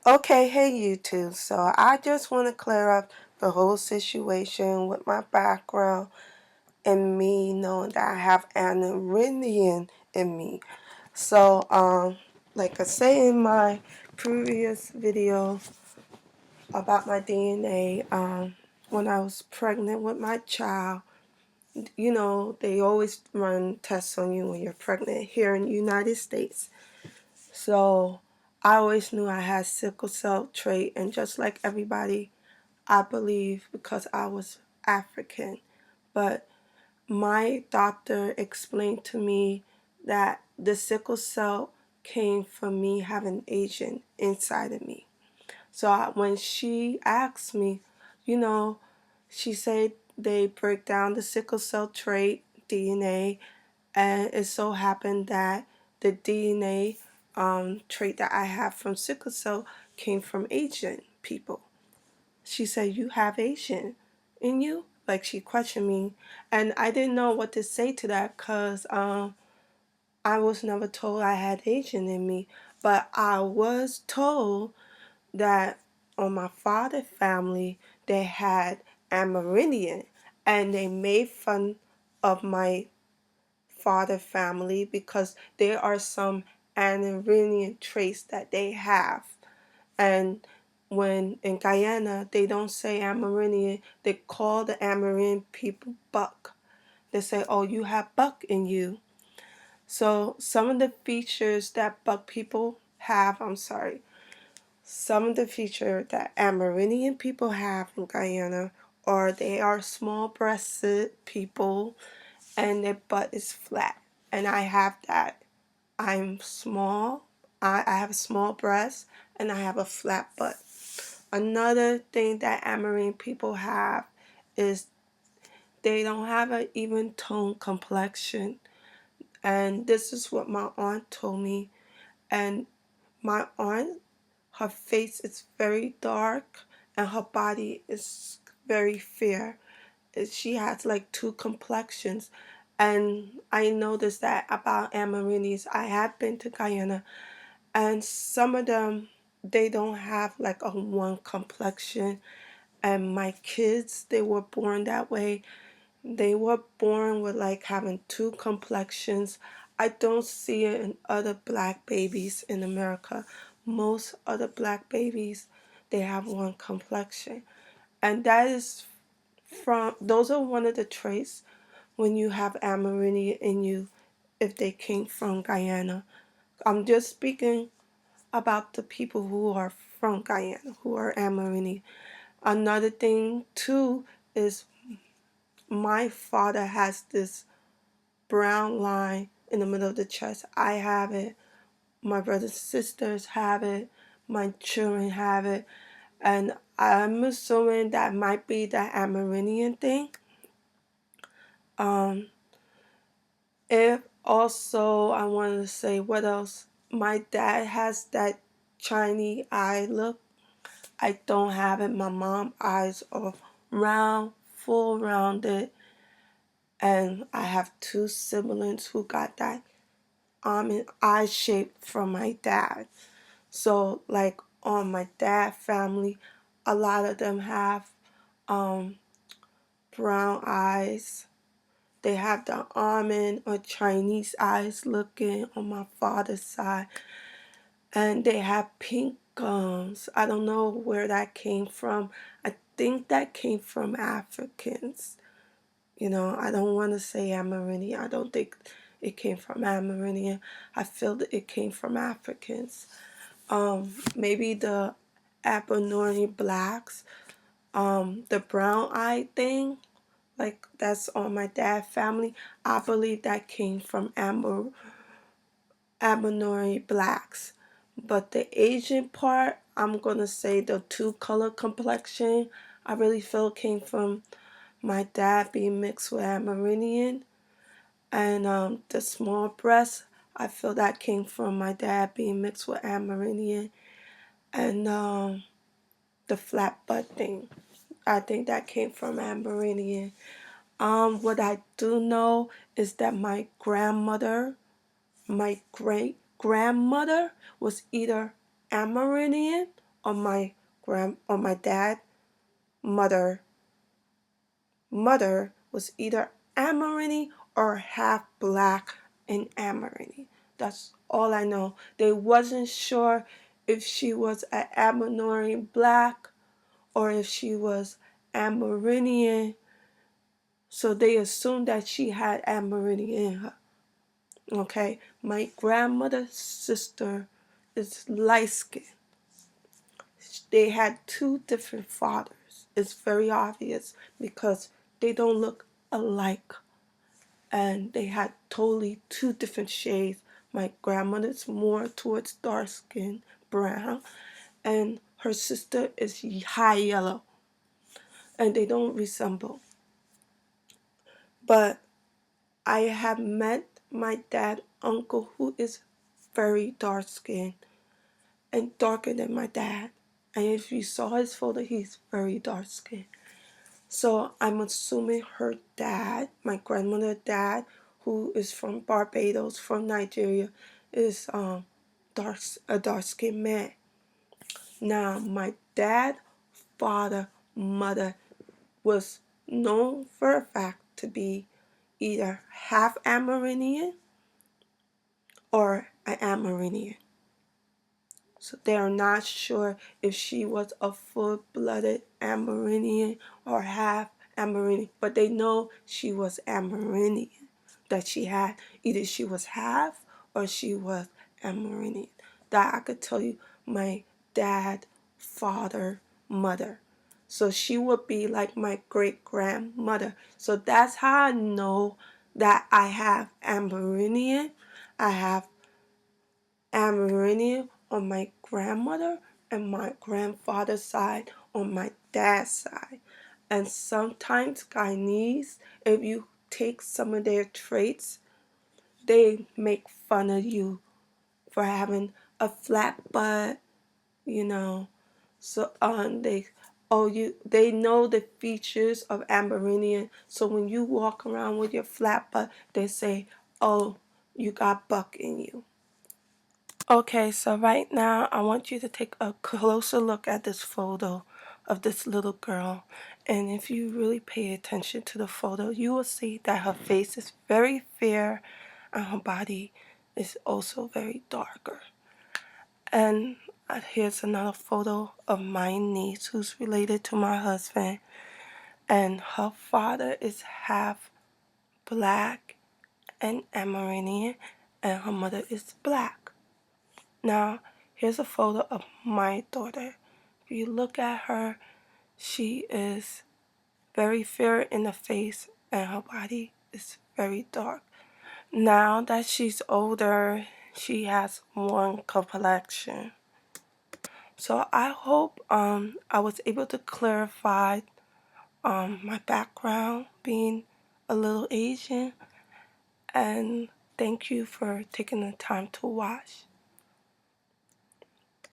Okay, hey YouTube. So I just want to clear up the whole situation with my background and me knowing that I have an Amerindian in me. So, like I say in my previous video about my DNA, when I was pregnant with my child, they always run tests on you when you're pregnant here in the United States. So I always knew I had sickle cell trait, and just like everybody, I believe because I was African. But my doctor explained to me that the sickle cell came from me having Asian inside of me. So when she asked me, you know, she said they break down the sickle cell trait DNA, and it so happened that the DNA trait that I have from sickle cell came from Asian people. She said, "You have Asian in you?" Like, she questioned me, and I didn't know what to say to that because I was never told I had Asian in me. But I was told that on my father's family, they had Amerindian, and they made fun of my father family because there are some Amerindian traits that they have. And when in Guyana, they don't say Amerindian, they call the Amerindian people Buck. They say, "Oh, you have Buck in you." So some of the features that Buck people have, some of the features that Amerindian people have in Guyana are they are small breasted people and their butt is flat. And I have that. I'm small. I have a small breast and I have a flat butt. Another thing that Amerindian people have is they don't have an even tone complexion. And this is what my aunt told me. And my aunt, her face is very dark and her body is very fair. She has like two complexions. And I noticed that about Amerindians. I have been to Guyana, and some of them, they don't have like a one complexion. And my kids, they were born that way. They were born with like having two complexions. I don't see it in other black babies in America. Most other black babies, they have one complexion. And that is from, those are one of the traits when you have Amerindian in you if they came from Guyana. I'm just speaking about the people who are from Guyana, who are Amerindian. Another thing too is my father has this brown line in the middle of the chest. I have it. My brothers and sisters have it. My children have it. And I'm assuming that might be the Amerindian thing. Um, if also, I wanted to say what else. My dad has that Chinese eye look. I don't have it. My mom's eyes are round, full rounded, and I have two siblings who got that and eye shape from my dad. So like on my dad family, a lot of them have um, brown eyes. They have the almond or Chinese eyes looking on my father's side. And they have pink gums. I don't know where that came from. I think that came from Africans. I don't want to say Amerindian. I don't think it came from Amerindian. I feel that it came from Africans. Maybe the Aboriginal blacks, the brown eye thing, like that's on my dad's family. I believe that came from Aboriginal blacks. But the Asian part, I'm gonna say the two color complexion, I really feel came from my dad being mixed with Amerindian. And the small breast, I feel that came from my dad being mixed with Amerindian. And the flat butt thing, I think that came from Amerindian. What I do know is that my grandmother, my great grandmother, was either Amerindian on my dad mother was either Amerindian or half black in Amerindian. That's all I know. They wasn't sure if she was an Amerindian black or if she was Amerindian, so they assumed that she had Amerindian in her. Okay, my grandmother's sister is light skinned. They had two different fathers. It's very obvious because they don't look alike, and they had totally two different shades. My grandmother's more towards dark skin, brown, and her sister is high yellow, and they don't resemble. But I have met my dad uncle who is very dark skinned and darker than my dad. And if you saw his photo, he's very dark skinned. So I'm assuming her dad, my grandmother's dad, who is from Barbados, from Nigeria, is a dark skinned man. Now my dad, father, mother was known for a fact to be either half Amerindian or an Amerindian. So they are not sure if she was a full-blooded Amerindian or half Amerindian, but they know she was Amerindian, that she had either she was half or she was Amerindian. That I could tell you my dad, father, mother. So she would be like my great-grandmother. So that's how I know that I have Amerindian. I have Amerindian on my grandmother and my grandfather's side on my dad's side. And sometimes Guyanese, if you take some of their traits, they make fun of you for having a flat butt, you know. So they know the features of Amerindian. So when you walk around with your flat butt, they say, "Oh, you got buck in you." Okay, so right now I want you to take a closer look at this photo of this little girl. And if you really pay attention to the photo, you will see that her face is very fair and her body is also very darker. And here's another photo of my niece who's related to my husband. And her father is half black and Amerindian, and her mother is black. Now, here's a photo of my daughter. If you look at her, she is very fair in the face and her body is very dark. Now that she's older, she has one complexion. So I hope I was able to clarify my background being a little Asian, and thank you for taking the time to watch.